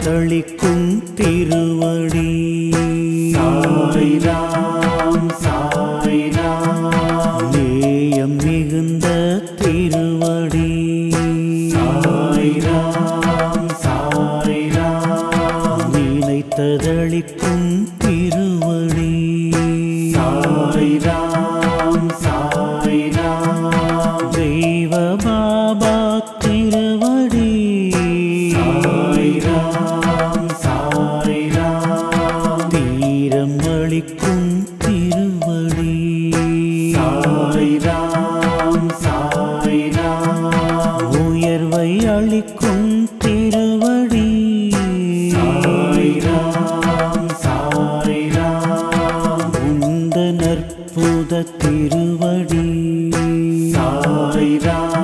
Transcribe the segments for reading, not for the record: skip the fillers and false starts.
சம்பத்தளிக்கும் திருவடி சாய்ராம் சாய்ராம் நேயம் மிகுந்த திருவடி சாய்ராம் சாய்ராம் நினைத்ததளிக்கும் திருவடி சாய்ராம் சாய்ராம் தெய்வ பாபா திருவடி சாய்ராம் சாய்ராம் தீரம் அளிக்கும் திருவடி சாய்ராம் சாய்ராம் உயர்வை அளிக்கும் திருவடி சாய்ராம் சாய்ராம் உந்த நற்புத திருவடி சாய்ராம்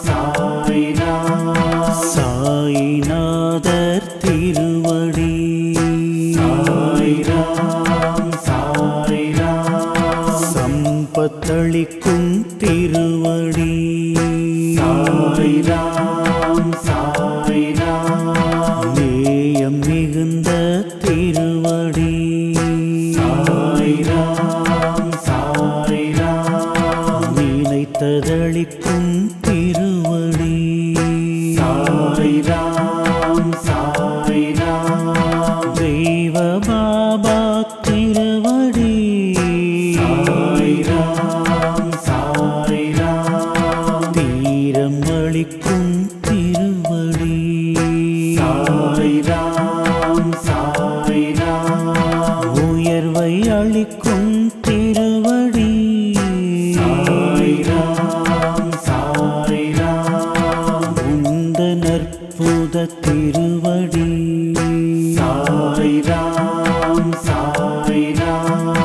சாய்ராம் சாய்நாதர் திருவடி சாய்ராம் சாய்ராம் சம்பத்தளிக்கும் திருவடி சாய்ராம் சாய்ராம் நேயம் மிகுந்த திருவடி சாய்ராம் சாய்ராம் நினைத்ததளிக்கும் திருவடி சாய்ராம் சாய்ராம் தெய்வ பாபா திருவடி சாய்ராம் சாய்ராம் தீரம் அளிக்கும் திருவடி சாய்ராம் சாய்ராம் உயர்வை அளிக்கும் திருவடி சாய்ராம் சாய்ராம் உந்த நற்புத திருவடி சாய்ராம் சாய்ராம்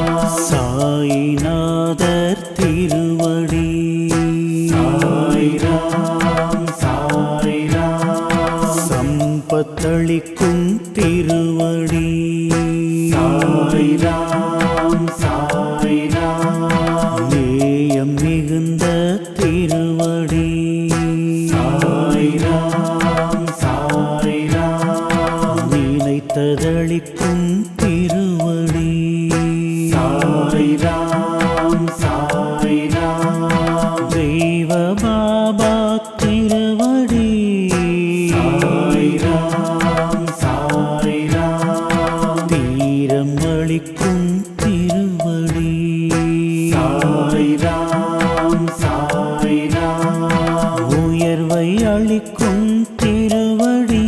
சாய்நாதர் திருவடி சாய்ராம் சாய்ராம் சம்பத்தளிக்கும் திருவடி சாய்ராம் சாய்ராம் நேயம் மிகுந்த திருவடி சாய்ராம் சாய்ராம் நினைத்ததளிக்கும் திருவடி சாய்ராம் சாய்ராம் தெய்வ பாபா திருவடி சாய்ராம் சாய்ராம் தீரம் அளிக்கும் திருவடி சாய்ராம் சாய்ராம் உயர்வை அளிக்கும் திருவடி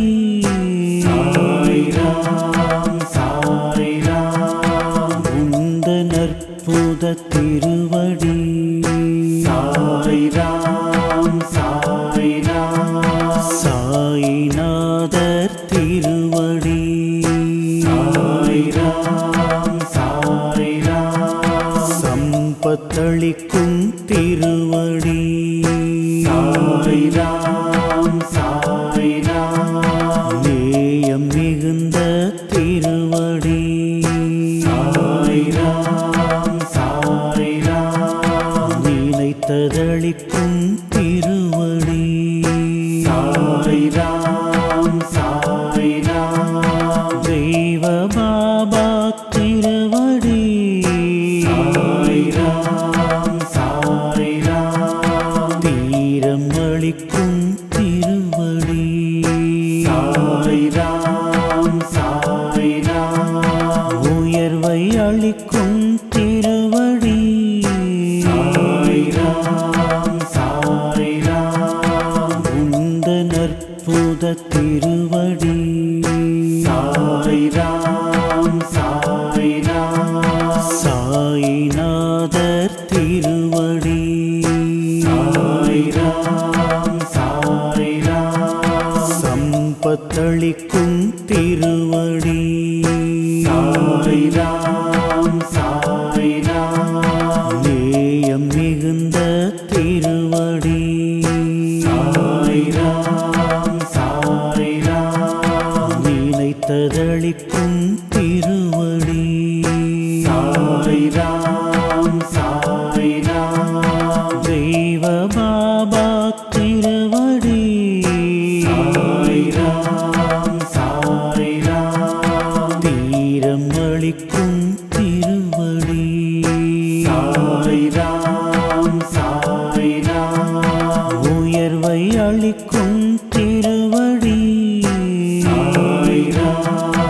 சாய்ராம் சாய்ராம் உந்த நற்புத திருவடி சாய்ராம் சாய்ராம் சாய்நாதர் திருவடி சாய்ராம் சாய்ராம் சம்பத்தளிக்கும் திருவடி சாய்ராம் சாய்ராம் நேயம் மிகுந்த திருவடி சாய்ராம் சாய்ராம் நினைத்ததளிக்கும் திருவடி சாய்ராம் சாய்ராம் தெய்வ பாபா திருவடி சாய்ராம் சாய்ராம் தீரம் அளிக்கும் திருவடி சாய்ராம் சாய்ராம் உயர்வை அளிக்கும் திருவடி சாய்ராம் சாய்ராம் உந்த நற்புத திருவடி சாய்ராம் சாய்ராம் சாய்நாதர் திருவடி சாய்ராம் சாய்ராம் சம்பத்தளிக்கும் திருவடி சாய்ராம் சாய்ராம் நேயம் மிகுந்த திருவடி சாய்ராம் சாய்ராம் நினைத்ததளிக்கும் திருவடி சாய்ராம் சாய்ராம் தெய்வ பாபா திருவடி சாய்ராம் சாய்ராம் ராம்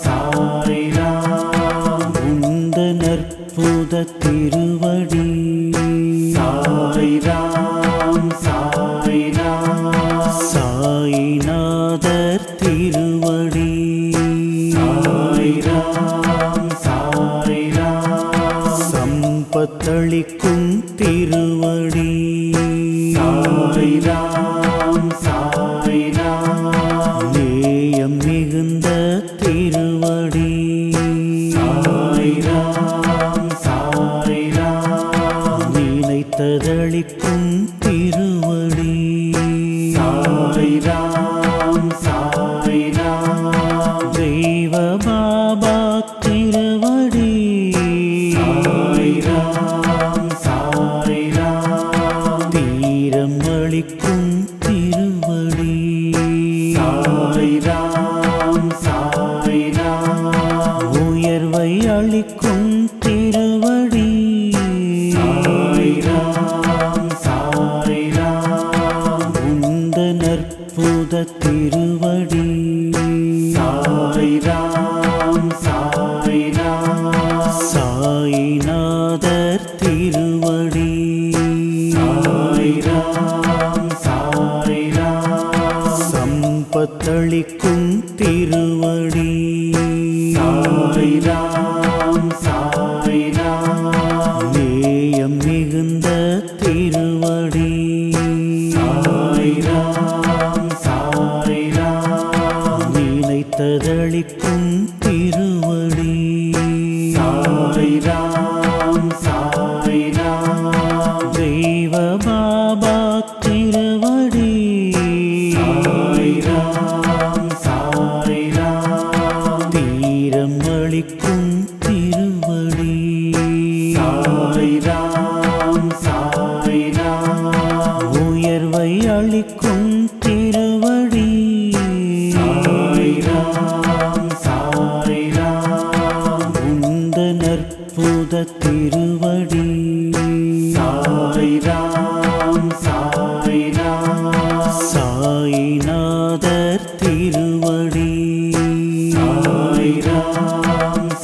சாய்ராம் உந்தன் அற்புத திருவடி சாய்ராம் சாய்ராம் சாய்நாதர் திருவடி சாய்ராம் சாய்ராம் சம்பத்தளிக்கும் திருவடி சாய்ராம் சாய்ராம் நேயம் மிகுந்த திருவடி சாய்ராம் சாய்ராம் நினைத்ததளிக்கும் திருவடி சாய்ராம் சாய்ராம் தெய்வ பாபா திருவடி சாய்ராம் சாய்ராம் தீரம் அளிக்கும் திருவடி சாய்ராம் சாய்ராம் உயர்வை அளிக்கும் திருவடி சாய்ராம் சாய்ராம் உந்தன் அற்புத திருவடி சாய்ராம் சாய்ராம் சாய்நாதர் திருவடி சாய்ராம் சாய்ராம் சம்பத்தளிக்கும் திருவடி சாய்ராம் சாய்ராம் நேயம் மிகுந்த திருவடி சாய்ராம் சாய்ராம் நினைத்ததளிக்கும் திருவடி சாய்ராம் சாய்ராம் தெய்வ பாபா திருவடி சாய்ராம் சாய்ராம் தீரம் அளிக்கும் திருவடி சாய்ராம் சாய்ராம் உயர்வை அளிக்கும் திருவடி சாய்ராம் சாய்ராம் உந்தன் அற்புத திருவடி சாய்ராம் சாய்ராம் சாய்நாதர் திருவடி சாய்ராம்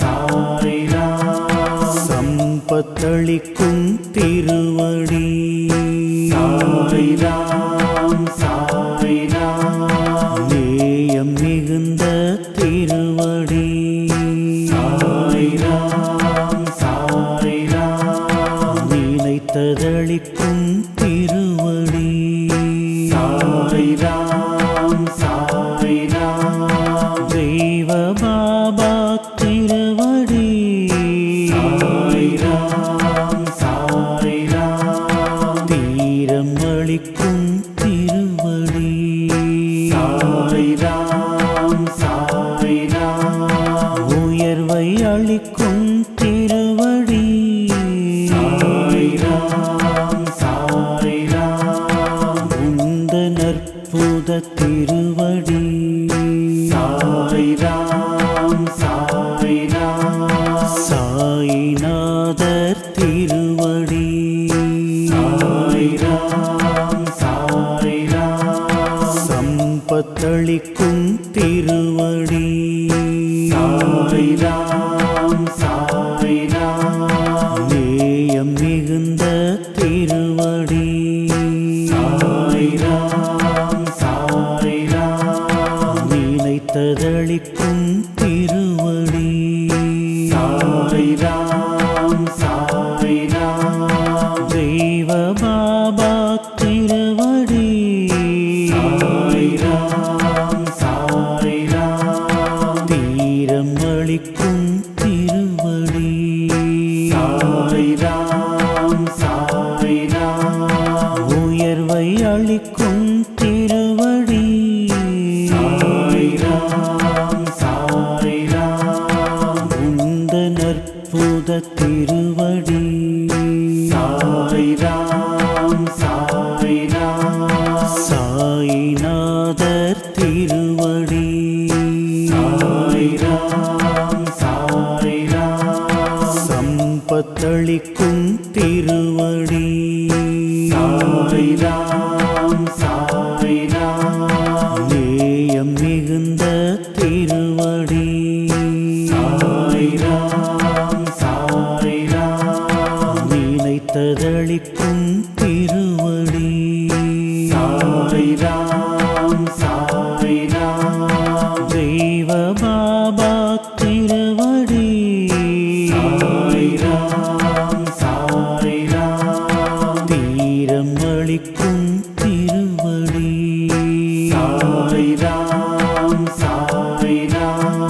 சாய்ராம் சம்பத்தளிக்கும் திருவடி சாய்ராம் சாய்ராம் நேயம் மிகுந்த திருவடி சாய்ராம் சாய்ராம் நினைத்ததளிக்கும் திருவடி சாய்ராம் சாய்ராம் தெய்வ பாபா திருவடி சாய்ராம் சாய்ராம் தீரம் அளிக்கும் திருவடி சாய்ராம் சாய்ராம் உயர்வை அளிக்கும் திருவடி சாய்ராம் சாய்ராம் உந்தன் அற்புத திருவடி சாய்ராம் சாய்ராம் சாய்நாதர் திருவடி சாய்ராம் சாய்ராம் சம்பத்தளிக்கும் திருவடி சாய்ராம் சாய்ராம் நேயம் மிகுந்த திருவடி சாய்ராம் சாய்ராம் நினைத்ததளிக்கும் திருவடி சாய்ராம் சாய்ராம் தெய்வ பாபா திருவடி சாய்ராம் சாய்ராம் தீரம் அளிக்கும் திருவடி சாய்ராம் சாய்ராம் உயர்வை அளிக்கும் திருவடி சாய்ராம் சாய்ராம் உந்தன் அற்புத திருவடி சாய்ராம் சாய்ராம் சாய்நாதர் திருவடி சாய்ராம் சாய்ராம் சம்பத்தளிக்கும் திருவடி சாய்ராம் சாய்ராம் நேயம் மிகு மிகுந்த திருவடி சாய்ராம் சாய்ராம் நினைத்ததளிக்கும் திருவடி சாய்ராம் சாய்ராம் தெய்வ பாபா திருவடி சாய்ராம் சாய்ராம் தீரம் அளிக்கும் திருவடி சாய்ராம் சாய்ராம்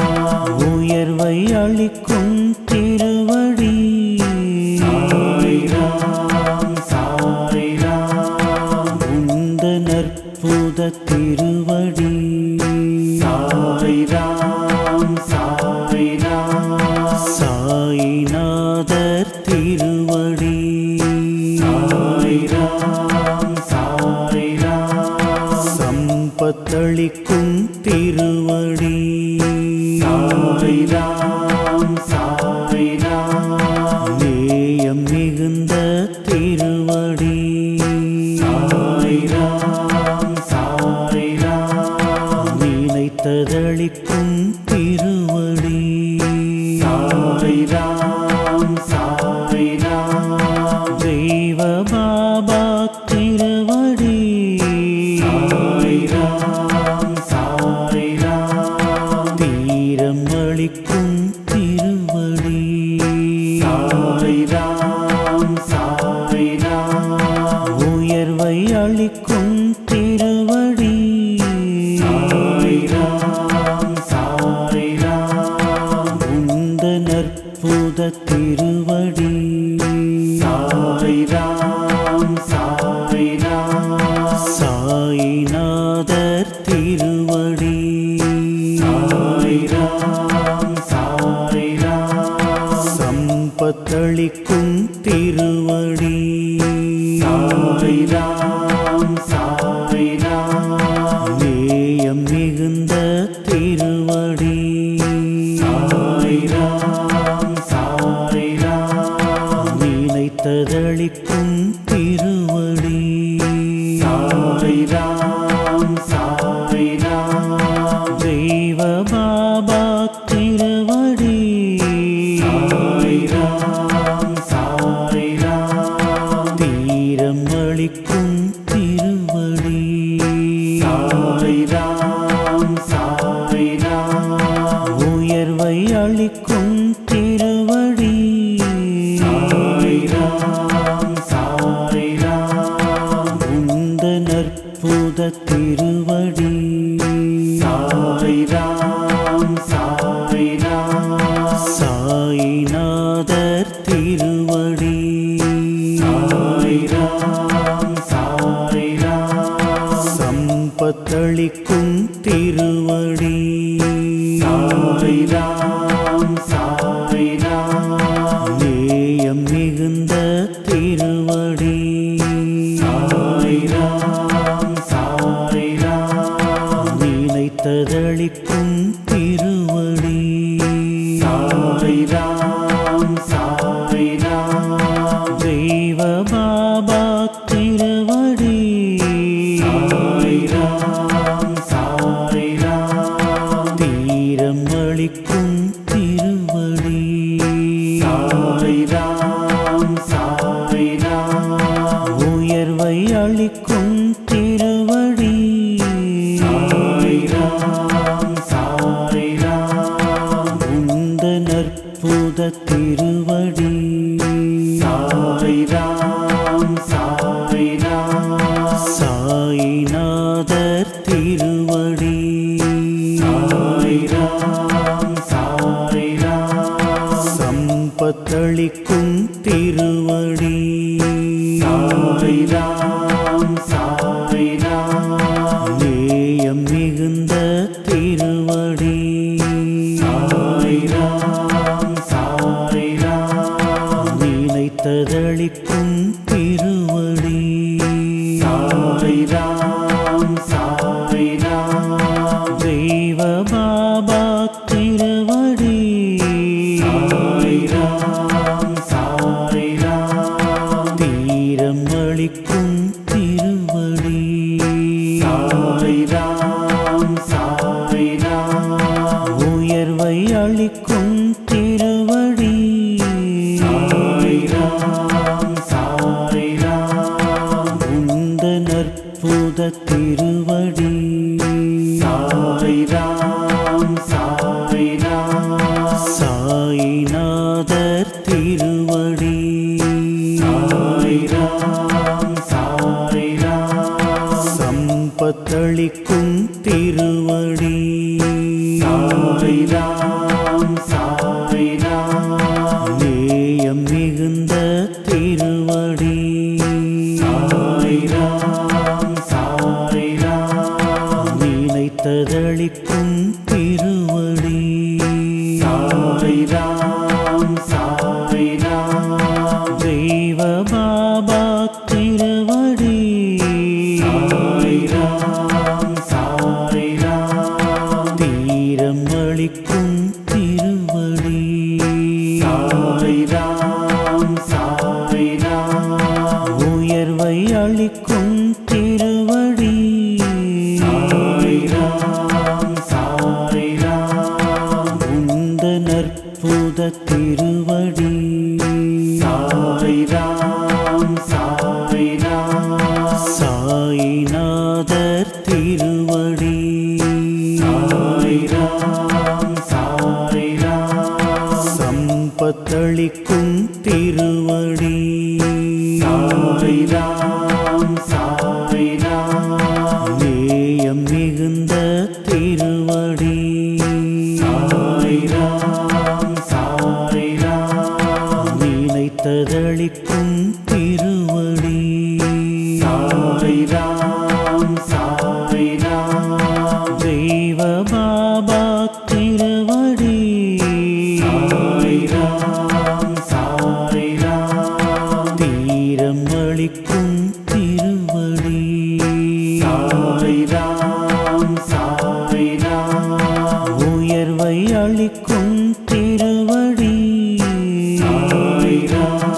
உயர்வை அளிக்கும் திருவடி சாய்ராம் சாய்ராம் உந்த நற்புத திருவடி சாய்ராம் சாய்ராம் சாய்நாதர் திருவடி சாய்ராம் சாய்ராம் சம்பத்தளிக்கும் திருவடி சாய்ராம் சாய்ராம் நேயம் மிகுந்த திருவடி சாய்ராம் சாய்ராம் நினைத்ததளிக்கும் திருவடி சாய்ராம் சாய்ராம் தெய்வ பாபா திருவடி சாய்ராம் சாய்ராம் தீரம் அளிக்கும் திருவடி சாய்ராம் சாய்ராம் உயர்வை அளிக்கும் திருவடி சாய்ராம் சாய்ராம் உந்த நற்புத திருவடி சாய்ராம் சாய்ராம் சாய்நாதர் திருவடி சாய்ராம் சாய்ராம் சம்பத்தளிக்கும் திருவடி சாய்ராம் சாய்ராம் நேயம் மிகுந்த திருவடி சாய்ராம் சாய்ராம் நினைத்ததளிக்கும் திருவடி சாய்ராம் சாய்ராம் தெய்வ பாபா திருவடி சாய்ராம் சாய்ராம் தீரம் அளிக்கும் திருவடி சாய்ராம் சாய்ராம் உயர்வை அளிக்கும் திருவடி சாய்ராம் சாய்ராம் உந்த நற்புத திருவடி சாய்ராம் சாய்ராம் சாய்நாதர் திருவடி சாய்ராம் சாய்ராம் சம்பத்தளிக்கும் திருவடி சாய்ராம் சாய்ராம் நேயம் மிகுந்த திருவடி சாய்ராம் சாய்ராம் நினைத்ததளிக்கும் திருவடி சாய்ராம் சாய்ராம் தெய்வ பாபா திருவடி சாய்ராம் சாய்ராம் தீரம் அளிக்கும் திருவடி சாய்ராம் சாய்ராம் உயர்வை அளிக்கும் திருவடி சாய்ராம் சாய்ராம் உந்த நற்புத திருவடி சாய்ராம் சாய்ராம் சாய்நாதர் திருவடி சாய்ராம் சாய்ராம் சம்பத்தளிக்கும் திருவடி சாய்ராம் சாய்ராம் நேயம் மிகுந்த திருவடி சாய்ராம் சாய்ராம் நினைத்ததளிக்கும் திருவடி சாய்ராம் சாய்ராம் தெய்வ பாபா திருவடி சாய்ராம் சாய்ராம் தீரம் அளிக்கும் திருவடி சாய்ராம் சாய்ராம் அளிக்கும் திருவடி சாய்ராம் சாய்ராம் உந்தன் அற்புத திருவடி சாய்ராம் சாய்ராம் சாய்நாதர் திருவடி சாய்ராம் சாய்ராம் சம்பத்தளிக்கும் திருவடி சாய்ராம் சாய்ராம் நேயம் மிகுந்த திருவடி சாய்ராம் சாய்ராம் நினைத்ததளிக்கும் திருவடி சாய்ராம் சாய்ராம் தெய்வ பாபா திருவடி சாய்ராம் சாய்ராம் தீரம் அளிக்கும் திருவடி சாய்ராம் சாய்ராம் உயர்வை அளிக்கும் திருவடி சாய்ராம் சாய்ராம் உந்தன் அற்புத திருவடி சாய்ராம் சாய்ராம் சாய்நாதர் திருவடி சாய்ராம் சாய்ராம் சம்பத்தளிக்கும் திருவடி சாய்ராம் சாய்ராம் நேயம் மிகுந்த திருவடி சாய்ராம் சாய்ராம் நினைத்ததளிக்கும் திருவடி சாய்ராம் சாய்ராம் தெய்வ பாபா திருவடி சாய்ராம் சாய்ராம் தீரம் அளிக்கும் திருவடி சாய்ராம் சாய்ராம் உயர்வை அளிக்கும் திருவடி சாய்ராம்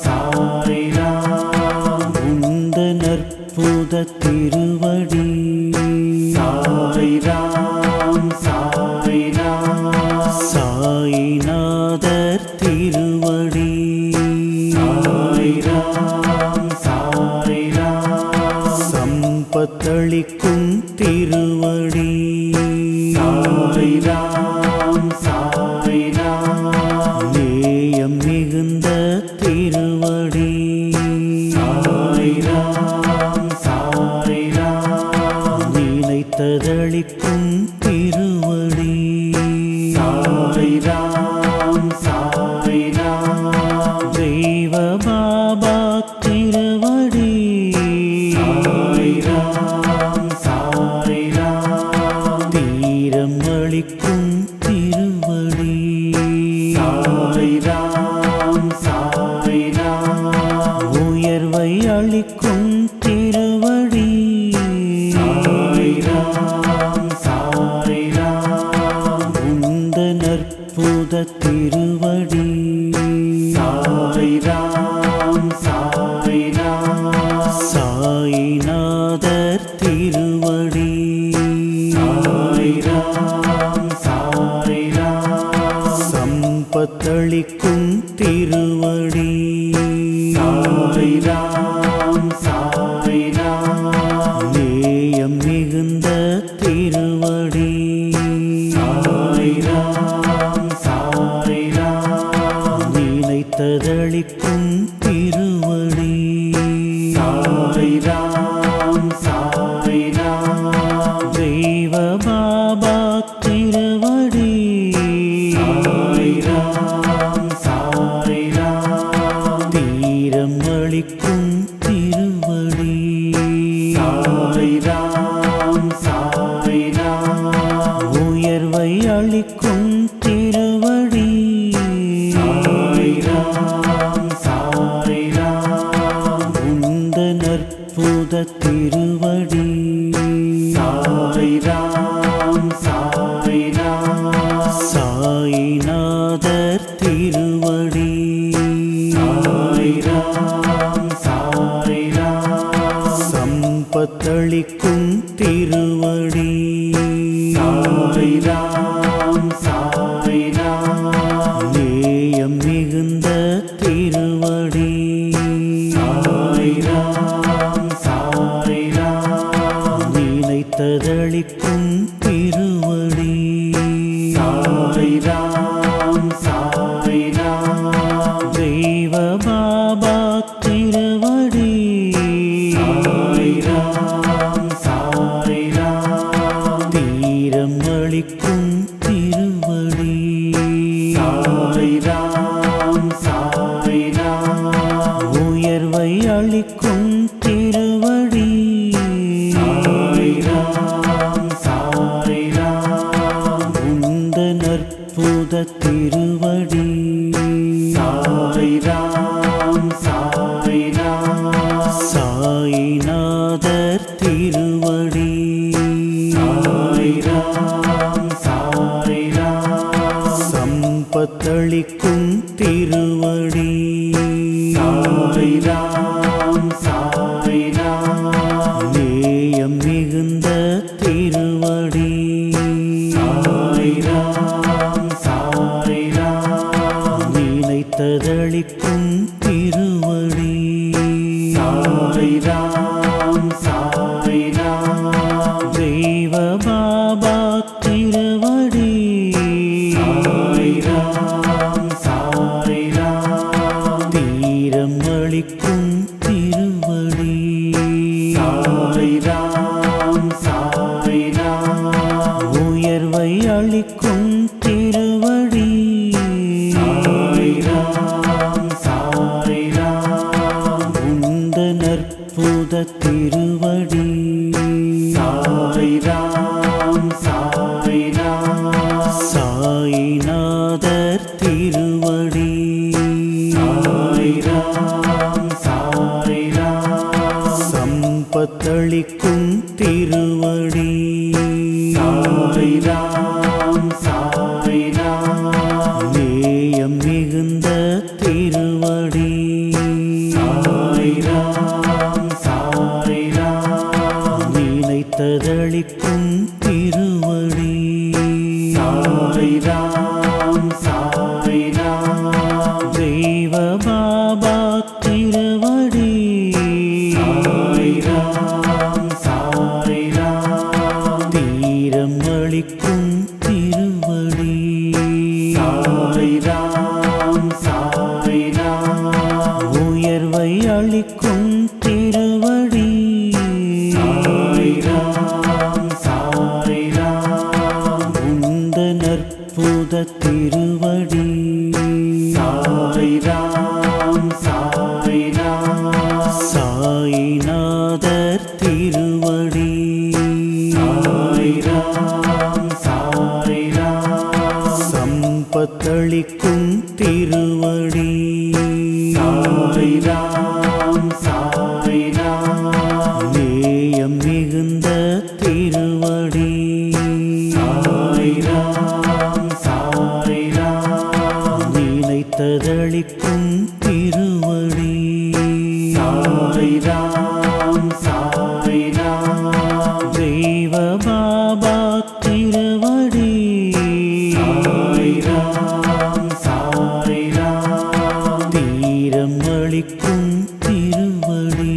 சாய்ராம் உந்தன் அற்புத திருவடி சாய்ராம் சாய்ராம் சாய்நாதர் திருவடி சாய்ராம் சாய்ராம் சம்பத்தளிக்கும் திருவடி சாய்ராம் சாய்ராம் நேயம் மிகுந்த திருவடி சாய்ராம் சாய்ராம் நினைத்ததளிக்கும் திருவடி சாய்ராம் சாய்ராம் தெய்வ பாபா திருவடி சாய்ராம் சாய்ராம் தீரம் அளிக்கும் திருவடி சாய்ராம் சாய்ராம் உயர்வை அளிக்கும் திருவடி சாய்ராம் சாய்ராம் உந்தன் அற்புத திருவடி சாய்ராம் சாய்ராம் சாய்நாதர் திருவடி சாய்ராம் சாய்ராம் சம்பத்தளிக்கும் திருவடி சாய்ராம் சாய்ராம் நேயம் மிகுந்த திருவடி சாய்ராம் சாய்ராம் நினைத்ததளிக்கும் திருவடி சாய்ராம் சாய்ராம் தெய்வ பாபா திருவடி சாய்ராம் சாய்ராம் தீரம் அளிக்கும் திருவடி சாய்ராம் சாய்ராம் உயர்வை அளிக்கும் திருவடி சாய்ராம் சாய்ராம் உந்தன் அற்புத திருவடி சாய்ராம் சாய்ராம் சாய்நாதர் திருவடி சாய்ராம் சாய்ராம் சம்பத்தளிக்கும் திருவடி சாய்ராம் சாய்ராம் தீரம் அளிக்கும் திருவடி சாய்ராம் சாய்ராம் உயர்வை அளிக்கும் திருவடி சாய்ராம் சாய்ராம் உந்தன் அற்புத திருவடி சாய்ராம் சாய்ராம் சாய்நாதர் திருவடி சாய்ராம் சாய்ராம் சம்பத்தளிக்கும் திருவடி சாய்ராம் சாய்ராம் நேயம் மிகுந்த திருவடி சாய்ராம் சாய்ராம் நினைத்ததளிக்கும் திருவடி சாய்ராம் சாய்ராம் தெய்வ பாபா திருவடி சாய்ராம் சாய்ராம் தீரம் அளிக்கும் திருவடி சாய்ராம் சாய்ராம் உயர்வை அளிக்கும் திருவடி சாய்ராம் சாய்ராம் உந்தன் அற்புத திருவடி சாய்ராம் சாய்ராம் சாய்நாதர் திருவடி சாய்ராம் சாய்ராம் சம்பத்தளிக்கும் திருவடி சாய்ராம் சாய்ராம் நேயம் மிகுந்த திருவடி சாய்ராம் சாய்ராம் நினைத்ததளிக்கும் திருவடி சாய்ராம் சாய்ராம் தெய்வ பாபா திருவடி சாய்ராம் சாய்ராம் தீரம் அளிக்கும் திருவடி சாய்ராம் சாய்ராம் உயர்வை அளிக்கும் திருவடி சாய்ராம் சாய்ராம் உந்தன் அற்புத திருவடி சாய்ராம் சாய்ராம் சாய்நாதர் திருவடி சாய்ராம் சாய்ராம் சம்பத்தளிக்கும் திருவடி சாய்ராம் சாய்ராம் நேயம் மிகுந்த திருவடி சாய்ராம் சாய்ராம் நினைத்ததளிக்கும் திருவடி சாய்ராம் சாய்ராம் தெய்வ பாபா திருவடி சாய்ராம் சாய்ராம் தீரம் அளிக்கும் திருவடி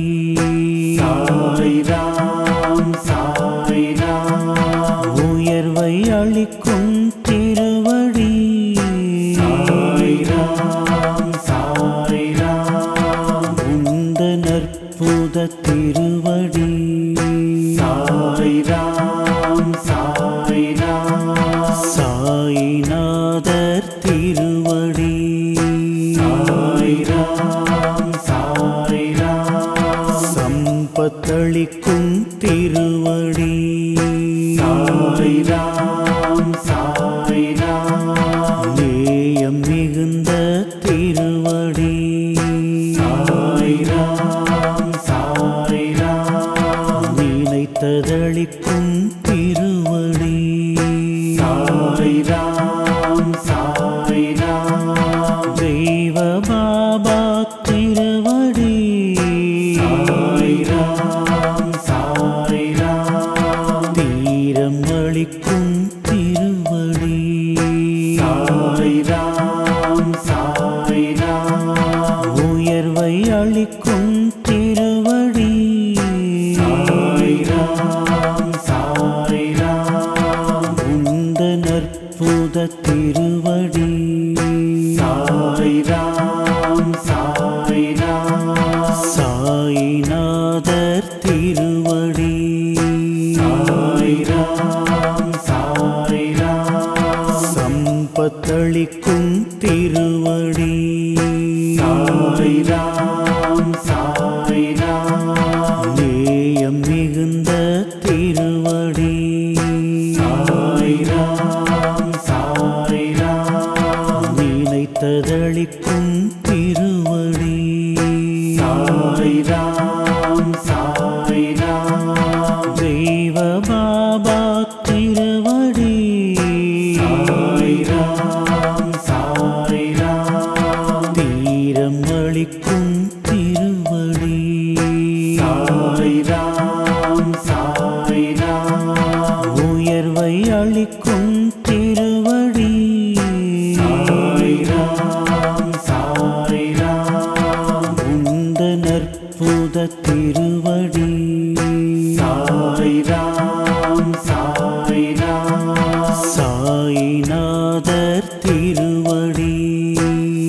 சாய்ராம் சாய்ராம் உயர்வை அளிக்கும் திருவடி சாய்ராம் சாய்ராம் உந்தன் அற்புத திருவடி சாய்ராம் சாய்ராம் சாய்நாதர் திருவடி சாய்ராம் சாய்ராம் சம்பத்தளிக்கும் திருவடி சாய்ராம் சாய்ராம் நேயம் மிகுந்த திருவடி சாய்ராம் சாய்ராம் நினைத்ததளிக்கும் திருவடி சாய்ராம் சாய்ராம் தெய்வ பாபா திருவடி சாய்ராம் சாய்ராம் தீரம் அளிக்கும் திருவடி சாய்ராம் சாய்ராம் உயர்வை அளிக்கும் திருவடி சாய்ராம் சாய்ராம் உந்தன் அற்புத திருவடி சாய்ராம் சாய்ராம் சாய்நாதர் திருவடி சாய்ராம் சாய்ராம் ராம் சாய் ராம் நினைத்ததளிக்கும் திருவடி சாய் ராம் சாய் ராம் தெய்வ பாபா திருவடி சாய் ராம் சாய் ராம் தீரம் அளிக்கும் திருவடி சாய் ராம் சாய் ராம் உயர்வை அளிக்கும் திருவடி சாய் ராம் சாய் ராம் உந்தன் அற்புத திருவடி சாய் ராம் சாய் ராம் சாய்நாதர் திருவடி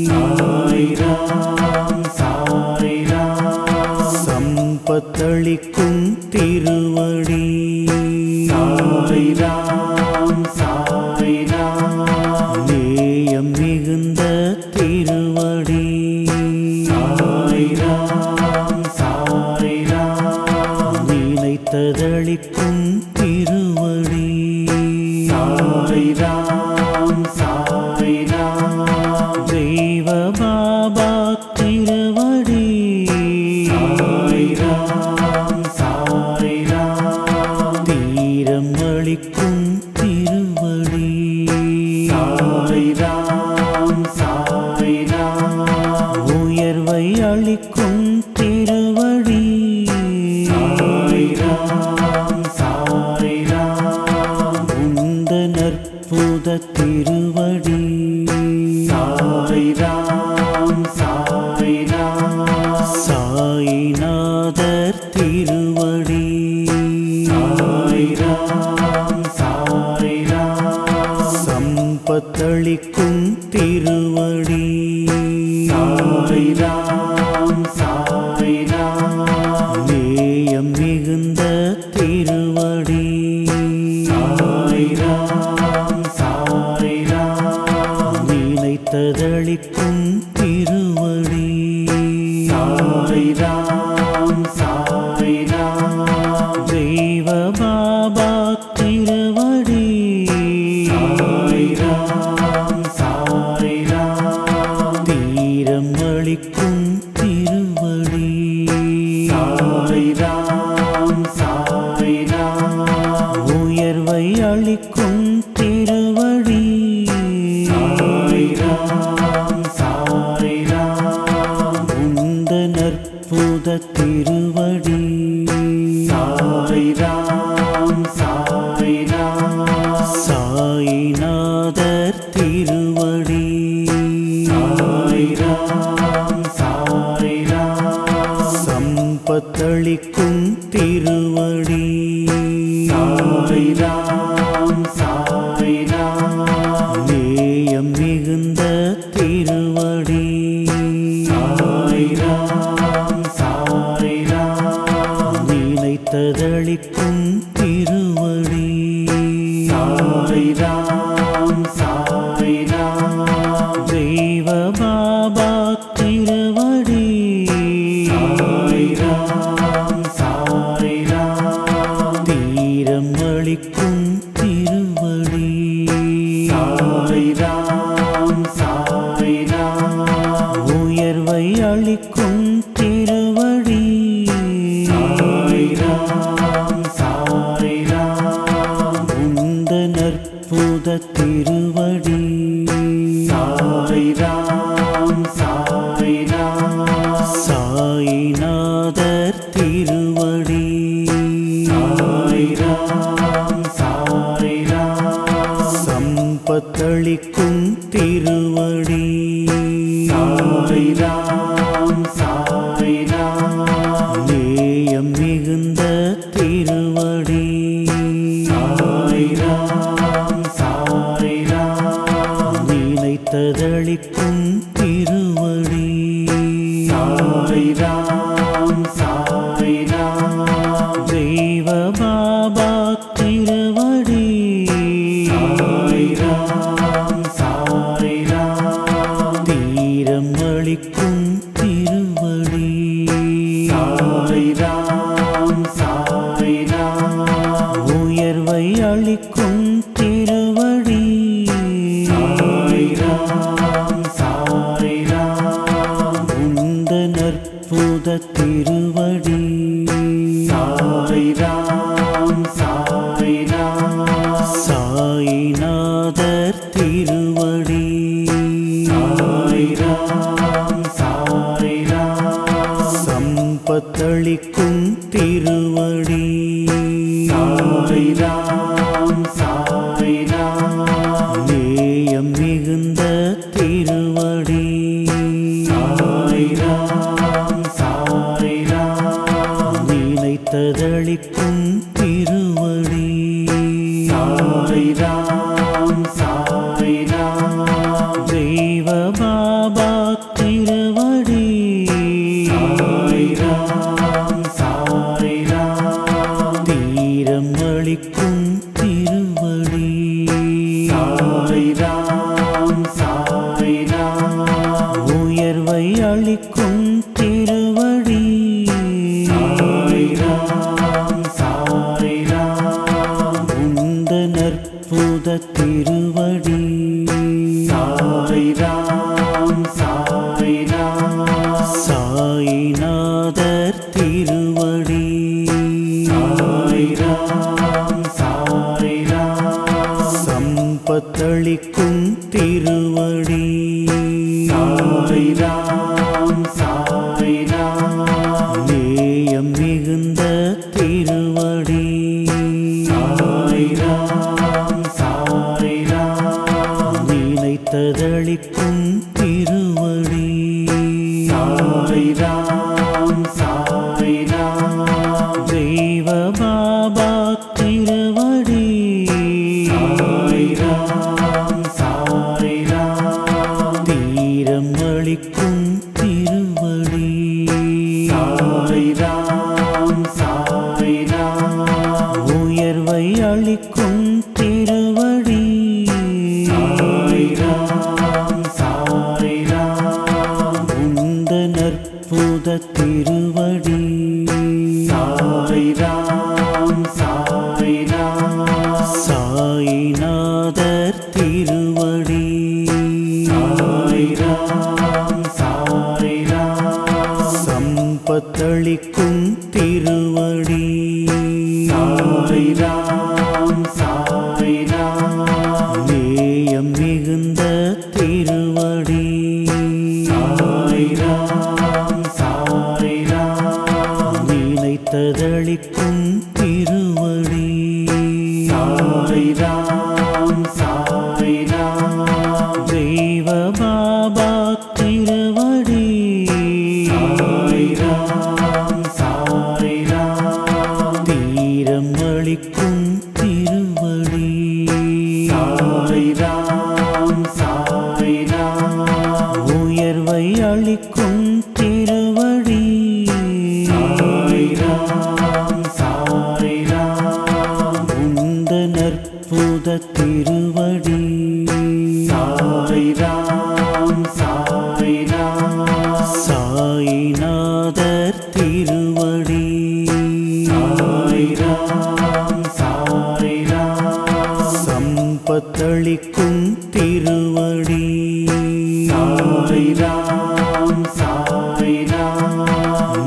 சாய் ராம் சாய் ராம் சம்பத்தளிக்கும் திருவடி சாய் ராம் சாய் ராம் நேயம் மிகுந்த திருவடி சாய் ராம் சாய் ராம் நினைத்ததளிக்கும் திருவடி சாய் ராம் சாய் ராம் தெய்வ பாபா திருவடி சாய் ராம் சாய் ராம் தீரம் அளிக்கும் திருவடி சாய் ராம் சாய் ராம் உயர்வை அளிக்கும் திருவடி சாய் ராம் சாய் ராம் உந்தன் அற்புத திருவடி சாய் ராம் சாய் ராம் சாய்நாதர் திருவடி சாய் ராம் சாய் ராம் சம்பத்தளிக்கும் திருவடி சாய் ராம் சாய் ராம் நேயம் மிகுந்த திருவடி சாய் ராம் சாய் ராம் நினைத்ததளிக்கும் திருவடி சாய் ராம் சாய் ராம் தெய்வ பாபா திருவடி சாய் ராம் சாய் ராம் தீரம் அளிக்கும் திருவடி சாய் ராம் சாய் ராம் உயர்வை அளிக்கும் திருவடி சாய் ராம் சாய் ராம் உந்தன் அற்புத திருவடி சாய் ராம் சாய் ராம் சாய்நாதர் திருவடி சாய் ராம் சாய் ராம் சம்பத்தளிக்கும் திருவடி சாய் ராம் சாய் ராம் நேயம் மிகுந்த திருவடி சாய் ராம் சாய் ராம் நினைத்ததளிக்கும் திருவடி சாய் ராம் சாய் ராம் தெய்வ பாபா திருவடி சாய் ராம் சாய் ராம் தீரம் அளிக்கும் திருவடி சாய் ராம் சாய் ராம் உயர்வை அளிக்கும் திருவடி சாய் ராம் சாய் ராம் உந்தன் அற்புத திருவடி சாய் ராம் சாய் ராம் சாய்நாதர் திருவடி சாய் ராம் சாய் ராம் சம்பத்தளிக்கும் திருவடி சாய் ராம் சாய் ராம் நேயம் மிகுந்த திருவடி சாய் ராம் சாய் ராம் நினைத்ததளிக்கும் திருவடி சாய் ராம் சாய் ராம் தெய்வ பாபா திருவடி சாய் ராம் சாய் ராம் தீரம் அளிக்கும் சாயிநாதர் திருவடி சாய்ராம் சாய்ராம் சம்பத்தளிக்கும் திருவடி சாய்ராம் சாய்ராம் நேயம் மிகுந்த திருவடி சாய்ராம் சாய்ராம் நினைத்ததளிக்கும் திருவடி சாய்ராம் சாய்ராம் தெய்வ பாபா திருவடி சாய்ராம் சாய்ராம் தீரம் அளிக்கும் திருவடி சாய்ராம் சாய்ராம் உயர்வை அளிக்கும் திருவடி சாய்ராம் சாய்ராம் உந்த நற்புத திருவடி சாய்ராம் சாய்ராம் சாயிநாதர் திருவடி சாய்ராம் சாய்ராம் சம்பத்தளிக்கும் திருவடி சாய்ராம் சாய்ராம் நேயம் மிகுந்த திருவடி சாய்ராம் சாய்ராம் நினைத்ததளிக்கும் திருவடி சாய்ராம் சாய்ராம் தெய்வ பாபா திருவடி சாய்ராம் சாய்ராம் தீரம் அளிக்கும் திருவடி சாய்ராம் சாய்ராம் உயர்வை அளிக்கும் திருவடி சாய்ராம் சாய்ராம் உந்த நற்புத திருவடி சாய்ராம் சாய்ராம் சாயிநாதர் திருவடி சாய்ராம் சாய்ராம் சம்பத்தளிக்கும் திருவடி சாய்ராம் சாய்ராம் நேயம் மிகுந்த திருவடி சாய்ராம் சாய்ராம் நினைத்ததளிக்கும் திருவடி சாய்ராம் சாய்ராம் தெய்வ பாபா திருவடி சாய்ராம் சாய்ராம் தீரம் அளிக்கும் திருவடி சாய்ராம் சாய்ராம் உயர்வை அளிக்கும் திருவடி சாய்ராம் சாய்ராம் உந்த நற்புத திருவடி சாய்ராம் சாய்ராம் சாயிநாதர் திருவடி சாய்ராம் சாய்ராம் சம்பத்தளிக்கும் திருவடி சாய்ராம் சாய்ராம்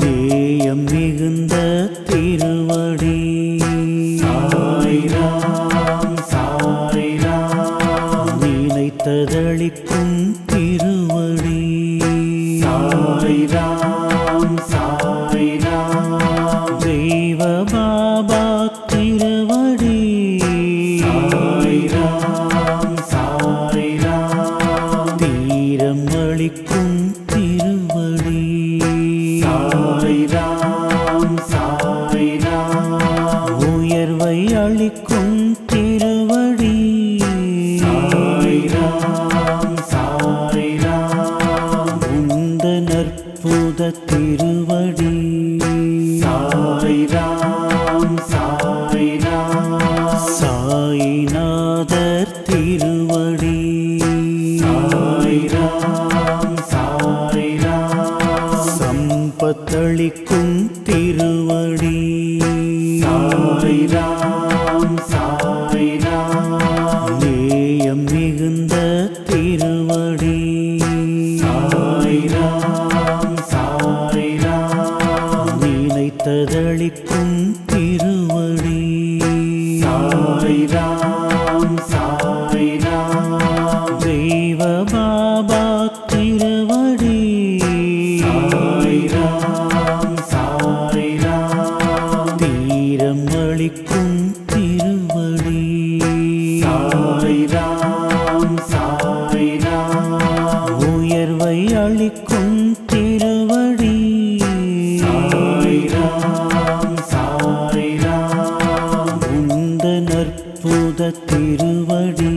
நேயம் மிகுந்த திருவடி சாய்ராம் சாய்ராம் நினைத்ததளிக்கும் திருவடி சாய்ராம் சாய்ராம் தெய்வ பாபா திருவடி சாய்ராம் சாய்ராம் தீரம் அளிக்கும் திருவடி சாய்ராம் சாய்ராம் உயர்வை அளிக்கும் திருவடி சாய்ராம் சாய்ராம் உந்த நற்புத திருவடி சாய்ராம் சாய்ராம் சாயிநாதர் திருவடி சாய்ராம் சாய்ராம் சம்பத்தளிக்கும் திருவடி சாய்ராம் சாய்ராம் நேயம் மிகுந்த திருவடி சாய்ராம் சாய்ராம் நினைத்ததளிக்கும் திருவடி சாய்ராம் சாய்ராம் சாய்ராம் உயர்வை அளிக்கும் திருவடி சாய்ராம் சாய்ராம் உந்த நற்புத திருவடி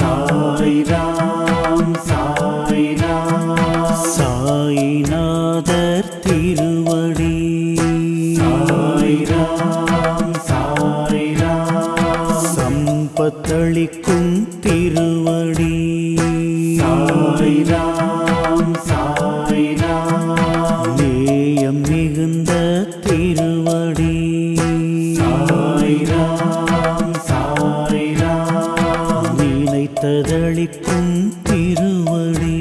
சாய்ராம் சாய்ராம் சாய்நாதர் திருவடி சாய்ராம் சாய்ராம் சம்பத்தளிக்கும் திருவடி சாய்ராம் சாய்ராம் நேயம் மிகுந்த திருவடி சாய்ராம் சாய்ராம் நினைத்ததளிக்கும் திருவடி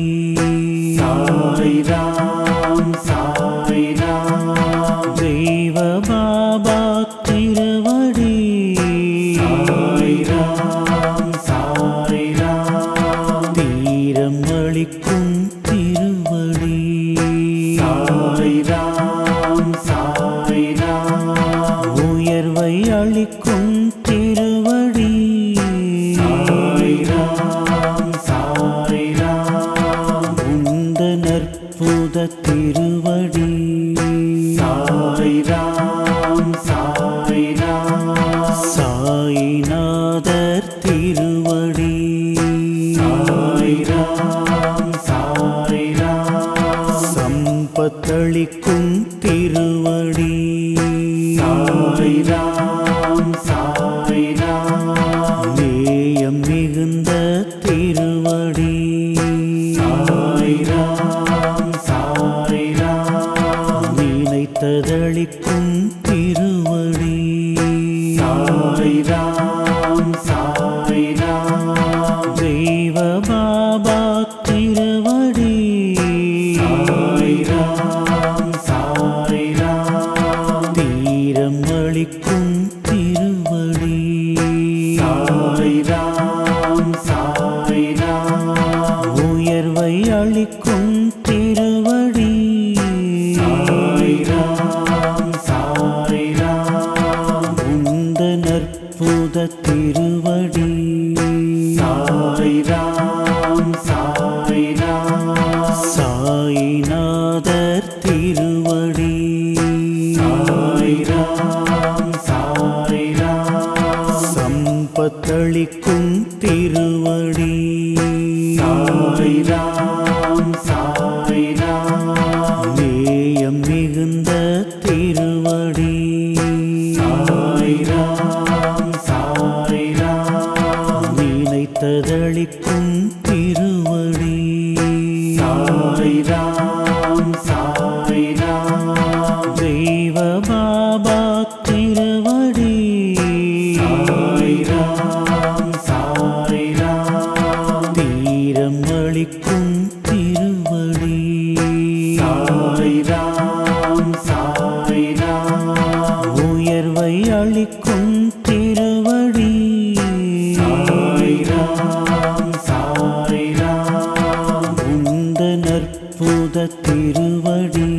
சாய்ராம் சாய்ராம் தெய்வ பாபா திருவடி சாய்ராம் சாய்ராம் தீரம் அளிக்கும் திருவடி சாய்ராம் சாய்ராம் உயர்வை அளிக்கும் திருவடி சாய்ராம் சாய்ராம் உந்த நற்புத திருவடி சாய்ராம் சாய்ராம் சாய்நாதர் திருவடி சாய்ராம் சாய்ராம் சம்பத்தளிக்கும் திருவடி சாய்ராம் சாய்ராம் நேயம் மிகுந்த திருவடி சாய்ராம் சாய்ராம் நினைத்ததளிக்கும் திருவடி சாய்ராம் சாய்ராம் தெய்வ பாபா திருவடி சாய்ராம் சாய்ராம் தீரம் அளிக்கும் திருவடி சாய்ராம் சாய்ராம் உயர்வை அளிக்கும் திருவடி சாய்ராம் சாய்ராம் உந்த நற்புத திருவடி சாய்ராம் சாய்ராம் சாய்நாதர் திருவடி சாய்ராம் சாய்ராம் சம்பத்தளிக்கும் திருவடி சாய்ராம் சாய்ராம் நேயம் மிகுந்த திருவடி சாய்ராம் சாய்ராம் நினைத்ததளிக்கும் திருவடி சாய்ராம் சாய்ராம் தெய்வ பாபா திருவடி சாய்ராம் சாய்ராம் தீரம் அளிக்கும் திருவடி சாய்ராம் சாய்ராம் உயர்வை அளிக்கும் திருவடி சாய்ராம் சாய்ராம் உந்த நற்புத திருவடி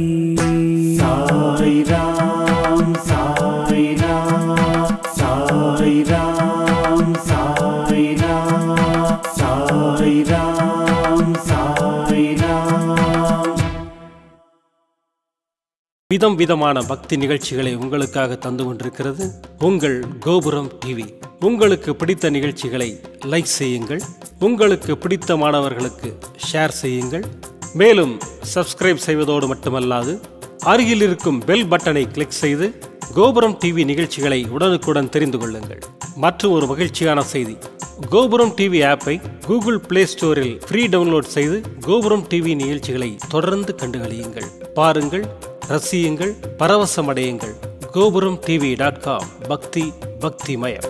சாய்ராம் சாய்ராம் சாய்ராம் சாய்ராம் சாய்ராம் சாய்ராம் விதம் விதமான பக்தி நிகழ்ச்சிகளை உங்களுக்காக தந்து கொண்டிருக்கிறது உங்கள் கோபுரம் டிவி. உங்களுக்கு பிடித்த நிகழ்ச்சிகளை லைக் செய்யுங்கள், உங்களுக்கு பிடித்த மாணவர்களுக்கு ஷேர் செய்யுங்கள். மேலும் சப்ஸ்கிரைப் செய்வதோடு மட்டுமல்லாது அருகில் இருக்கும் பெல் பட்டனை கிளிக் செய்து கோபுரம் டிவி நிகழ்ச்சிகளை உடனுக்குடன் தெரிந்து கொள்ளுங்கள். மற்றும் ஒரு மகிழ்ச்சியான செய்தி, கோபுரம் டிவி ஆப்பை கூகுள் பிளே ஸ்டோரில் ஃப்ரீ டவுன்லோட் செய்து கோபுரம் டிவி நிகழ்ச்சிகளை தொடர்ந்து கண்டுகளியுங்கள், பாருங்கள், ரசியுங்கள், பரவசமடையுங்கள். gopuramtv.com பக்தி பக்திமயம்.